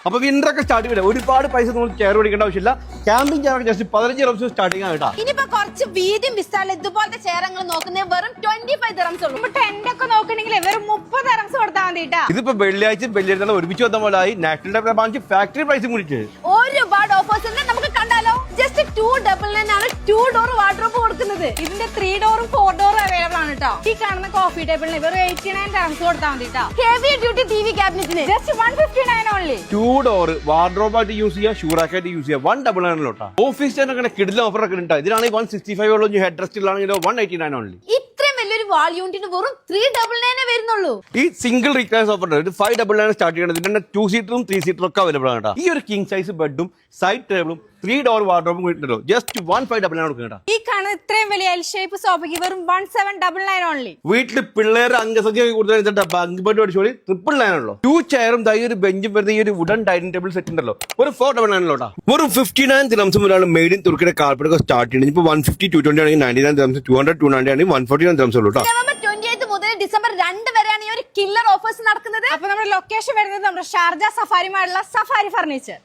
അപ്പൊ വിന്ററൊക്കെ സ്റ്റാർട്ട് ചെയ്യില്ല, ഒരുപാട് പൈസ നമ്മൾ ചെയർ മേടിക്കേണ്ട ആവശ്യമില്ല. ക്യാമ്പിംഗ് ചെയറൊക്കെ ജസ്റ്റ് 15 dirhams സ്റ്റാർട്ടിംഗ് ആണ് കേട്ടോ. ഇനിയിപ്പോ കുറച്ച് വീതിയും വിസ്താരം ഇതുപോലത്തെ ചെയർ നിങ്ങൾ നോക്കുന്നത് വെറും 25 dirhams ഉള്ളൂ. ടെന്റ് ഒക്കെ നോക്കണമെങ്കിൽ വെറും 30 dirhams കൊടുത്താൽ മതി കേട്ടോ. ഇതിപ്പോ വെള്ളിയാഴ്ച വെള്ളിയാഴ്ച ഒരുമിച്ച് വന്ന പോലെ ആയി. നാഷണൽ ഡേ പ്രമാണിച്ച് ഫാക്ടറി പ്രൈസും കൂടിയിട്ട് ഒരുപാട് ഓഫേഴ്സ് ഉണ്ട്, നമുക്ക് കണ്ടാലോ. ജസ്റ്റ് 299 ആണ് 2 door വാർഡ്രോബ് കൊടുക്കുന്നത്. ഇതിന്റെ 3 door 4 door അവൈലബിൾ ആണ് കേട്ടോ. ഈ കാണുന്ന കോഫി ടേബിളിന് വെറും 89 dirhams കൊടുത്താൽ മതി കേട്ടോ. ഹെവി ഡ്യൂട്ടി ടിവി ക്യാബിനറ്റിന് ജസ്റ്റ് 159 ഓൺലി. 2 door വാർഡ്രോബായിട്ട് യൂസ് ചെയ്യാം, ഷൂറാക്കായിട്ട് യൂസ് ചെയ്യാം. 199 ഓഫീസ് ടെന്നൊക്കെ കിടിലൻ ഓഫർ ഒക്കെ ഉണ്ട്. ഇതിനാണെങ്കിൽ 165 ഉള്ളൂ. ഹെഡ് റെസ്റ്റിലാണെങ്കിലോ 189 ഓൺലി. ഇത്രയും വലിയൊരു വാൾ യൂണിറ്റിന് വെറും 399 വരുന്നുള്ളൂ. ഈ സിംഗിൾ റീക്ലൈനർ ഓഫർ ഉണ്ട്. 599 സ്റ്റാർട്ട് ചെയ്യുന്നത്. ഇതിന്റെ 2 സീറ്ററും 3 സീറ്ററും ഒക്കെ അവൈലബിൾ ആണ് കേട്ടോ. ഈ ഒരു കിങ് സൈസ് ബെഡും സൈഡ് ടേബിളും 3 door വാർഡ്രോബും കിട്ടുന്നല്ലോ ജസ്റ്റ് 1599 കൊടുക്കുക. ഈ കാണുന്ന ഇത്രയും വലിയ എൽ ഷേപ്പ് സോഫയ്ക്ക് വെറും 1799 ഓൺലി. വീട്ടിൽ പിള്ളേർ അംഗസംഖ്യ കൂടുതൽ ബങ്ക് ബെഡ് അടിച്ചോളി 999 ഉള്ളൂ. 2 ചെയറും ഈ ഒരു ബെഞ്ചും വരുന്ന ഈ ഒരു വുഡൻ ഡൈനിങ് ടേബിൾ സെറ്റ് ഉണ്ടല്ലോ ഒരു 499 ലോട്ടാ. ഒരു 59 dirhams മുതലാണ് മെയ്ഡ് ഇൻ തുർക്കിയുടെ കാർപ്പറ്റ് ഒക്കെ സ്റ്റാർട്ട് ചെയ്യുന്നത്. ഇപ്പൊ 150 220 ആണെങ്കിൽ 99 dirhams, 200 290 ആണെങ്കിൽ 149 dirhams ഉള്ളൂ. നവംബർ 28 മുതൽ ഡിസംബർ 2 വരെയാണ് ഈ ഒരു കില്ലർ ഓഫേഴ്സ് നടക്കുന്നത്. അപ്പൊ നമ്മുടെ ലൊക്കേഷൻ വരുന്നത് നമ്മുടെ ഷാർജ സഫാരി മാളിലുള്ള സഫാരി ഫർണിച്ചർ.